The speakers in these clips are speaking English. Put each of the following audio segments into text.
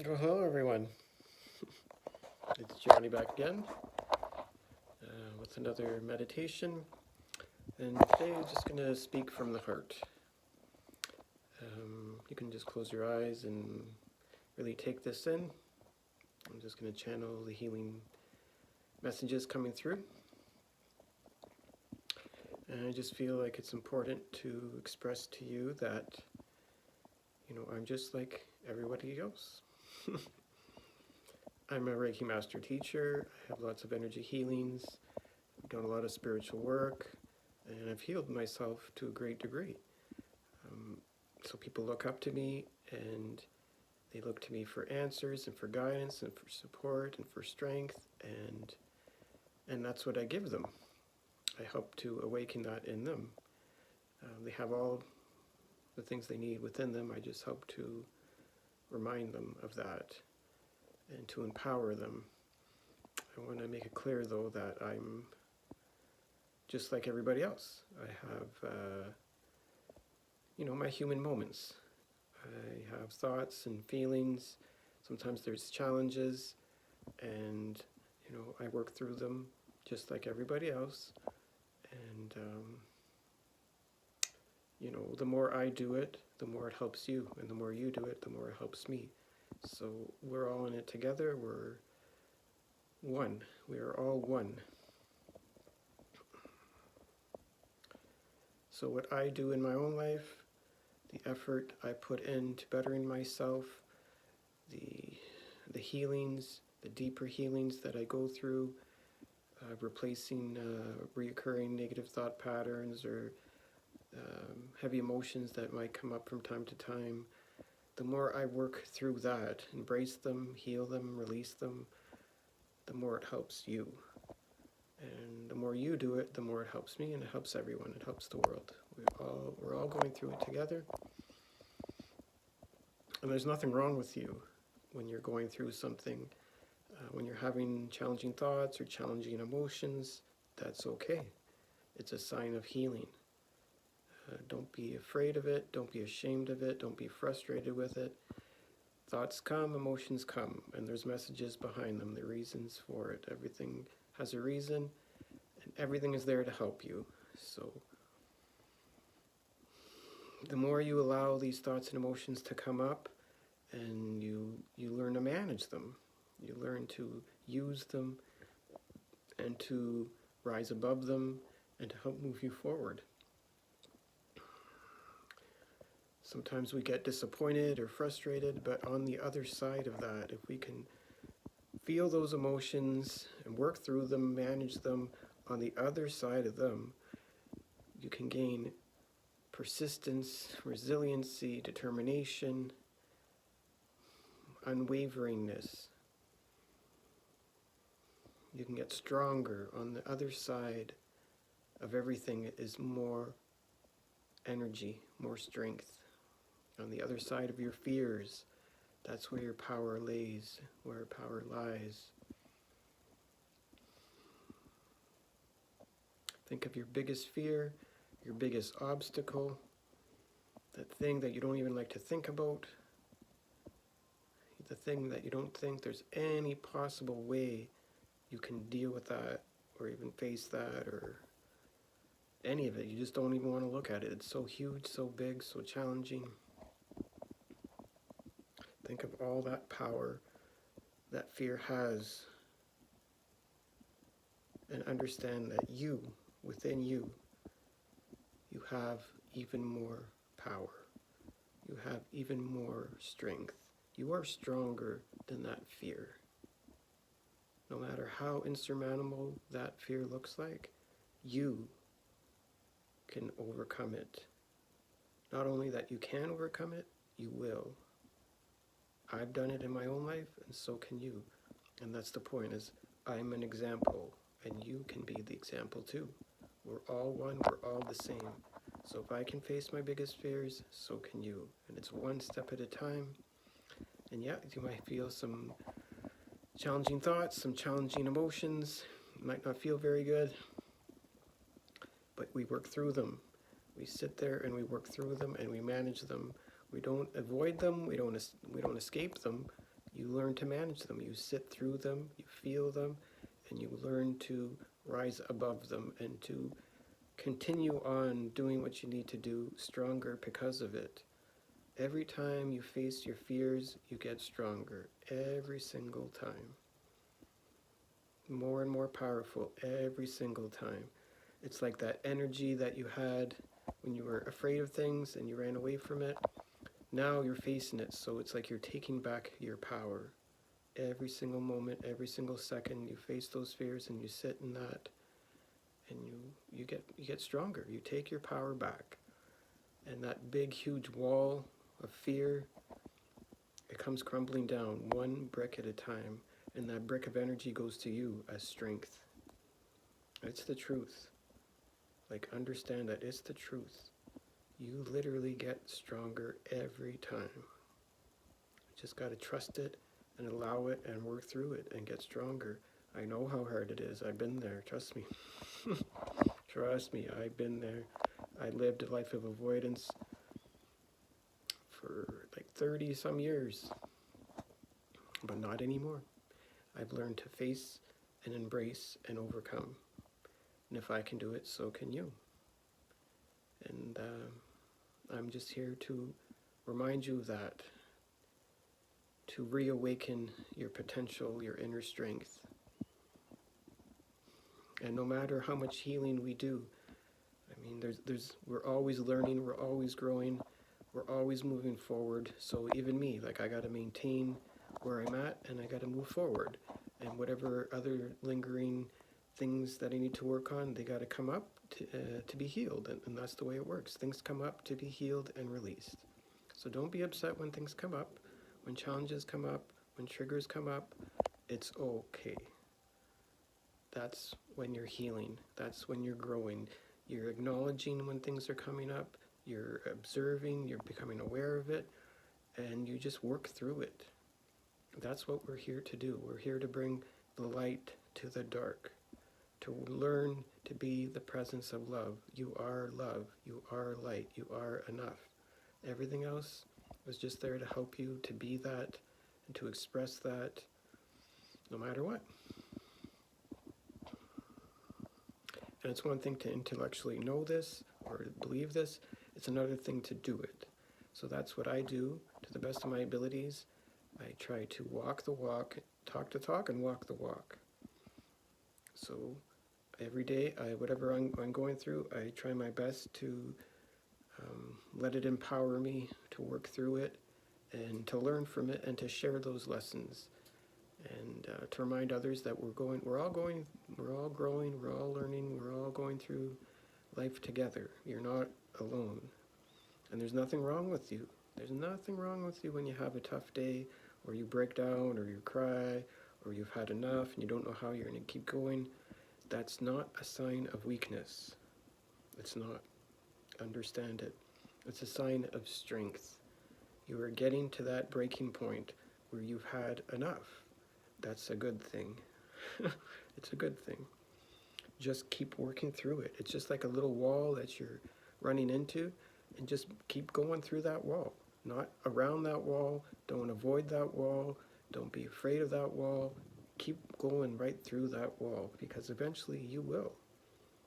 Oh, hello everyone. It's Johnny back again with another meditation. And today I'm just going to speak from the heart. You can just close your eyes and really take this in. I'm just going to channel the healing messages coming through. And I just feel like it's important to express to you that, I'm just like everybody else. I'm a Reiki Master Teacher. I have lots of energy healings. I've done a lot of spiritual work. And I've healed myself to a great degree. So people look up to me and they look to me for answers and for guidance and for support and for strength, and that's what I give them. I help to awaken that in them. They have all the things they need within them. I just help to remind them of that and to empower them. I want to make it clear, though, that I'm just like everybody else. I have, my human moments. I have thoughts and feelings. Sometimes there's challenges, and I work through them just like everybody else. And the more I do it, the more it helps you, and the more you do it, the more it helps me. So we're all in it together. We're one. We are all one. So what I do in my own life, the effort I put into bettering myself, the healings, the deeper healings that I go through, replacing reoccurring negative thought patterns or heavy emotions that might come up from time to time. The more I work through that, embrace them, heal them, release them, the more it helps you. And the more you do it, the more it helps me, and it helps everyone. It helps the world. We're all going through it together. And there's nothing wrong with you when you're going through something. When you're having challenging thoughts or challenging emotions, that's okay. It's a sign of healing. Don't be afraid of it. Don't be ashamed of it. Don't be frustrated with it. Thoughts come, emotions come, and there's messages behind them, the reasons for it. Everything has a reason, and everything is there to help you. So the more you allow these thoughts and emotions to come up, and you learn to manage them, you learn to use them and to rise above them and to help move you forward. Sometimes we get disappointed or frustrated, but on the other side of that, if we can feel those emotions and work through them, manage them, on the other side of them, you can gain persistence, resiliency, determination, unwaveringness. You can get stronger. On the other side of everything is more energy, more strength. On the other side of your fears, that's where your power lays, where power lies. Think of your biggest fear, your biggest obstacle, that thing that you don't even like to think about, the thing that you don't think there's any possible way you can deal with that or even face that or any of it. You just don't even want to look at it. It's so huge, so big, so challenging. Think of all that power that fear has, and understand that you, within you, you have even more power. You have even more strength. You are stronger than that fear. No matter how insurmountable that fear looks like, you can overcome it. Not only that you can overcome it, you will. I've done it in my own life, and so can you. And that's the point, is I'm an example, and you can be the example too. We're all one, we're all the same. So if I can face my biggest fears, so can you. And it's one step at a time. And yeah, you might feel some challenging thoughts, some challenging emotions. You might not feel very good, but we work through them. We sit there and we work through them and we manage them. We don't avoid them, we don't escape them. You learn to manage them. You sit through them, you feel them, and you learn to rise above them and to continue on doing what you need to do stronger because of it. Every time you face your fears, you get stronger. Every single time. More and more powerful every single time. It's like that energy that you had when you were afraid of things and you ran away from it. Now you're facing it, so it's like you're taking back your power. Every single moment, every single second, you face those fears and you sit in that, and you get stronger. You take your power back. And that big, huge wall of fear, it comes crumbling down one brick at a time. And that brick of energy goes to you as strength. It's the truth. Like, understand that it's the truth. You literally get stronger every time. You just got to trust it and allow it and work through it and get stronger. I know how hard it is. I've been there. Trust me. Trust me, I've been there. I lived a life of avoidance for like 30 some years, but not anymore. I've learned to face and embrace and overcome. And if I can do it, so can you. And I'm just here to remind you of that, to reawaken your potential, your inner strength. And no matter how much healing we do, I mean, we're always learning, we're always growing, we're always moving forward. So even me, like, I got to maintain where I'm at and I got to move forward. And whatever other lingering things that I need to work on, they got to come up to be healed. And that's the way it works. Things come up to be healed and released. So don't be upset when things come up, when challenges come up, when triggers come up. It's okay. That's when you're healing. That's when you're growing. You're acknowledging when things are coming up. You're observing. You're becoming aware of it. And you just work through it. That's what we're here to do. We're here to bring the light to the dark, to learn to be the presence of love. You are love. You are light. You are enough. Everything else was just there to help you to be that and to express that no matter what. And it's one thing to intellectually know this or believe this. It's another thing to do it. So that's what I do to the best of my abilities. I try to walk the walk, talk the talk, and walk the walk. So every day, whatever I'm going through, I try my best to let it empower me to work through it and to learn from it and to share those lessons and to remind others that we're all growing, we're all learning, we're all going through life together. You're not alone. And there's nothing wrong with you. There's nothing wrong with you when you have a tough day, or you break down, or you cry, or you've had enough and you don't know how you're going to keep going. That's not a sign of weakness. It's not. Understand it. It's a sign of strength. You are getting to that breaking point where you've had enough. That's a good thing. It's a good thing. Just keep working through it. It's just like a little wall that you're running into, and just keep going through that wall. Not around that wall. Don't avoid that wall. Don't be afraid of that wall. Keep going right through that wall, because eventually you will.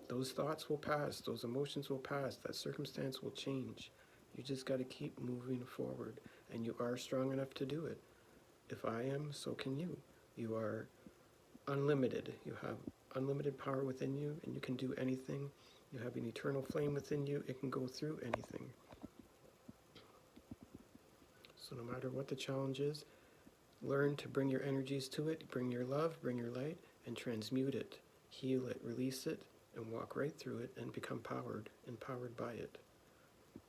Those thoughts will pass. Those emotions will pass. That circumstance will change. You just got to keep moving forward, and you are strong enough to do it. If I am, so can you. You are unlimited. You have unlimited power within you, and you can do anything. You have an eternal flame within you. It can go through anything. So no matter what the challenge is, learn to bring your energies to it, bring your love, bring your light, and transmute it, heal it, release it, and walk right through it and become empowered by it.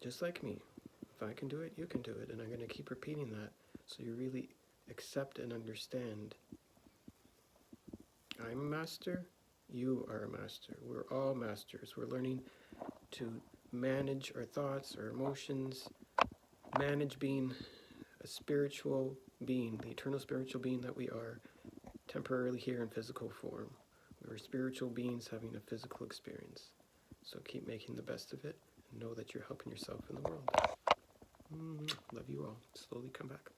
Just like me. If I can do it, you can do it. And I'm going to keep repeating that so you really accept and understand. I'm a master. You are a master. We're all masters. We're learning to manage our thoughts, our emotions, manage being a spiritual being, the eternal spiritual being that we are, temporarily here in physical form. We're spiritual beings having a physical experience. So keep making the best of it and know that you're helping yourself in the world. Love you all. Slowly come back.